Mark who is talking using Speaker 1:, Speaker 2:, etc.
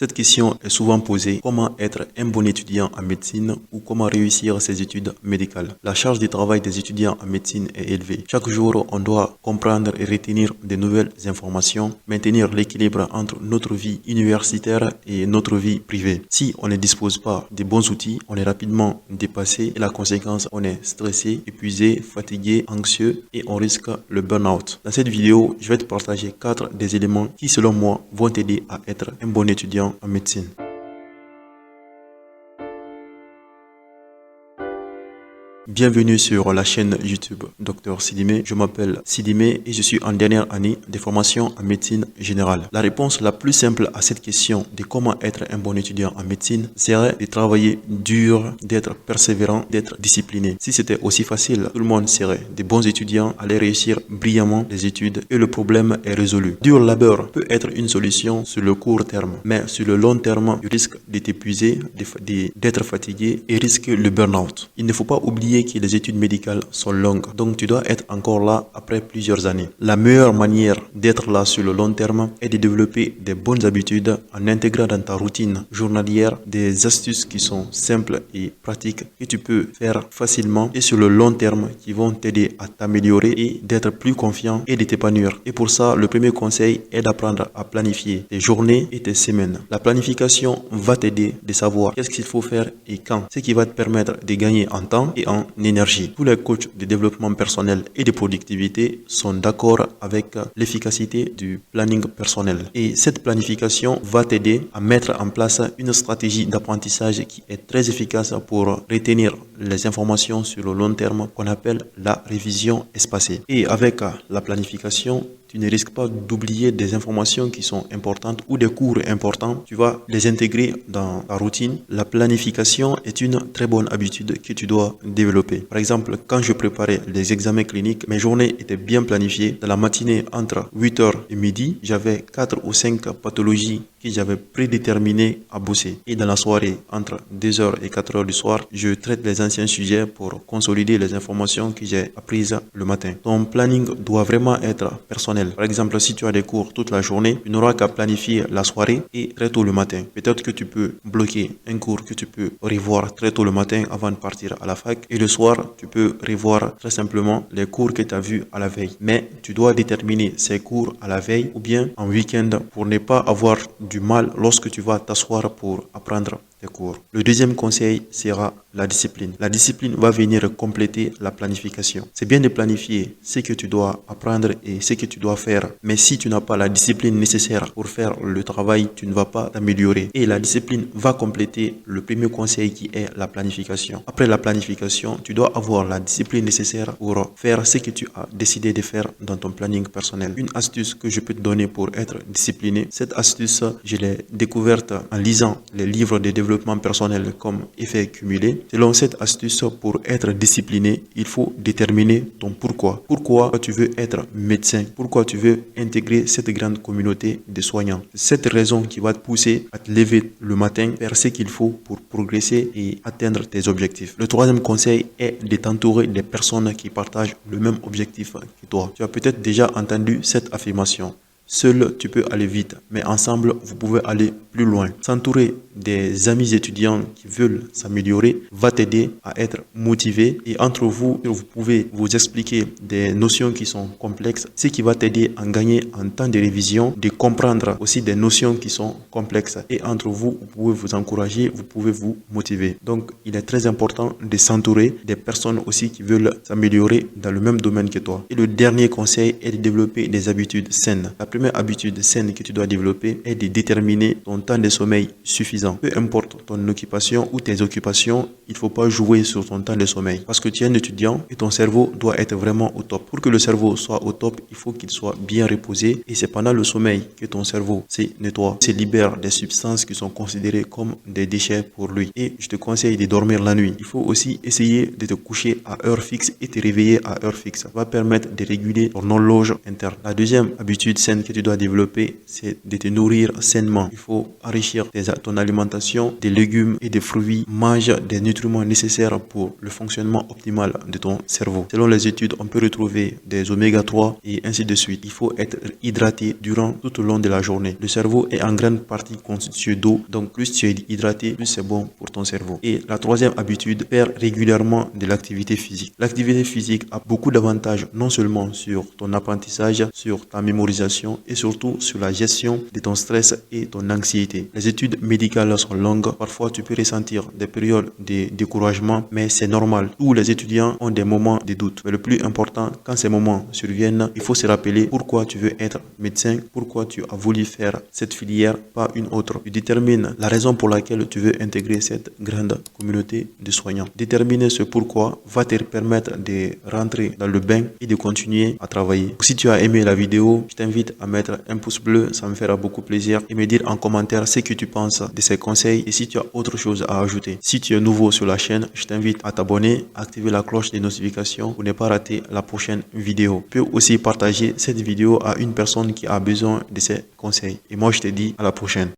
Speaker 1: Cette question est souvent posée: comment être un bon étudiant en médecine ou comment réussir ses études médicales? La charge de travail des étudiants en médecine est élevée. Chaque jour, on doit comprendre et retenir de nouvelles informations, maintenir l'équilibre entre notre vie universitaire et notre vie privée. Si on ne dispose pas des bons outils, on est rapidement dépassé et la conséquence, on est stressé, épuisé, fatigué, anxieux et on risque le burn-out. Dans cette vidéo, je vais te partager 4 des éléments qui, selon moi, vont t'aider à être un bon étudiant en médecine. Bienvenue sur la chaîne YouTube Dr Sidimé. Je m'appelle Sidimé et je suis en dernière année de formation en médecine générale. La réponse la plus simple à cette question de comment être un bon étudiant en médecine serait de travailler dur, d'être persévérant, d'être discipliné. Si c'était aussi facile, tout le monde serait des bons étudiants, allaient réussir brillamment les études et le problème est résolu. Dur labeur peut être une solution sur le court terme, mais sur le long terme, tu risques de t'épuiser, d'être fatigué et risque le burn-out. Il ne faut pas oublier que les études médicales sont longues, donc tu dois être encore là après plusieurs années. La meilleure manière d'être là sur le long terme est de développer des bonnes habitudes en intégrant dans ta routine journalière des astuces qui sont simples et pratiques que tu peux faire facilement et sur le long terme qui vont t'aider à t'améliorer et d'être plus confiant et de t'épanouir. Et pour ça, le premier conseil est d'apprendre à planifier tes journées et tes semaines. La planification va t'aider de savoir qu'est-ce qu'il faut faire et quand, ce qui va te permettre de gagner en temps et en énergie. Tous les coachs de développement personnel et de productivité sont d'accord avec l'efficacité du planning personnel. Et cette planification va t'aider à mettre en place une stratégie d'apprentissage qui est très efficace pour retenir les informations sur le long terme qu'on appelle la révision espacée. Et avec la planification, tu ne risques pas d'oublier des informations qui sont importantes ou des cours importants. Tu vas les intégrer dans ta routine. La planification est une très bonne habitude que tu dois développer. Par exemple, quand je préparais les examens cliniques, mes journées étaient bien planifiées. Dans la matinée, entre 8h et midi, j'avais 4 ou 5 pathologies que j'avais prédéterminées à bosser. Et dans la soirée, entre 2h et 4h du soir, je traite les anciens sujets pour consolider les informations que j'ai apprises le matin. Ton planning doit vraiment être personnel. Par exemple, si tu as des cours toute la journée, tu n'auras qu'à planifier la soirée et très tôt le matin. Peut-être que tu peux bloquer un cours que tu peux revoir très tôt le matin avant de partir à la fac. Et le soir, tu peux revoir très simplement les cours que tu as vus à la veille. Mais tu dois déterminer ces cours à la veille ou bien en week-end pour ne pas avoir du mal lorsque tu vas t'asseoir pour apprendre tes cours. Le deuxième conseil sera la discipline. La discipline va venir compléter la planification. C'est bien de planifier ce que tu dois apprendre et ce que tu dois faire. Mais si tu n'as pas la discipline nécessaire pour faire le travail, tu ne vas pas t'améliorer. Et la discipline va compléter le premier conseil qui est la planification. Après la planification, tu dois avoir la discipline nécessaire pour faire ce que tu as décidé de faire dans ton planning personnel. Une astuce que je peux te donner pour être discipliné, cette astuce, je l'ai découverte en lisant les livres de développement personnel comme Effet cumulé. Selon cette astuce, pour être discipliné, il faut déterminer ton pourquoi. Pourquoi tu veux être médecin? Pourquoi tu veux intégrer cette grande communauté de soignants? C'est cette raison qui va te pousser à te lever le matin, faire ce qu'il faut pour progresser et atteindre tes objectifs. Le troisième conseil est de t'entourer des personnes qui partagent le même objectif que toi. Tu as peut-être déjà entendu cette affirmation. Seul, tu peux aller vite, mais ensemble, vous pouvez aller plus loin. S'entourer des amis étudiants qui veulent s'améliorer va t'aider à être motivé et entre vous, vous pouvez vous expliquer des notions qui sont complexes, ce qui va t'aider à gagner en temps de révision, de comprendre aussi des notions qui sont complexes. Et entre vous, vous pouvez vous encourager, vous pouvez vous motiver. Donc, il est très important de s'entourer des personnes aussi qui veulent s'améliorer dans le même domaine que toi. Et le dernier conseil est de développer des habitudes saines. La première habitude saine que tu dois développer est de déterminer ton temps de sommeil suffisant. Peu importe ton occupation ou tes occupations, il ne faut pas jouer sur ton temps de sommeil. Parce que tu es un étudiant et ton cerveau doit être vraiment au top. Pour que le cerveau soit au top, il faut qu'il soit bien reposé. Et c'est pendant le sommeil que ton cerveau se nettoie, se libère des substances qui sont considérées comme des déchets pour lui. Et je te conseille de dormir la nuit. Il faut aussi essayer de te coucher à heure fixe et te réveiller à heure fixe. Ça va permettre de réguler ton horloge interne. La deuxième habitude saine que tu dois développer, c'est de te nourrir sainement. Il faut enrichir ton alimentation des légumes et des fruits. Mange des nutriments nécessaires pour le fonctionnement optimal de ton cerveau. Selon les études, on peut retrouver des oméga 3 et ainsi de suite. Il faut être hydraté durant tout au long de la journée. Le cerveau est en grande partie constitué d'eau, donc plus tu es hydraté, plus c'est bon pour ton cerveau. Et la troisième habitude, faire régulièrement de l'activité physique. L'activité physique a beaucoup d'avantages, non seulement sur ton apprentissage, sur ta mémorisation et surtout sur la gestion de ton stress et ton anxiété. Les études médicales sont longues, parfois tu peux ressentir des périodes de découragement, mais c'est normal. Tous les étudiants ont des moments de doute. Mais le plus important, quand ces moments surviennent, il faut se rappeler pourquoi tu veux être médecin, pourquoi tu as voulu faire cette filière, pas une autre. Tu détermines la raison pour laquelle tu veux intégrer cette grande communauté de soignants. Déterminer ce pourquoi va te permettre de rentrer dans le bain et de continuer à travailler. Si tu as aimé la vidéo, je t'invite à mettre un pouce bleu, ça me fera beaucoup plaisir, et me dire en commentaire ce que tu penses de ces conseils et si tu as autre chose à ajouter. Si tu es nouveau sur la chaîne, je t'invite à t'abonner, activer la cloche des notifications pour ne pas rater la prochaine vidéo. Tu peux aussi partager cette vidéo à une personne qui a besoin de ces conseils. Et moi, je te dis à la prochaine.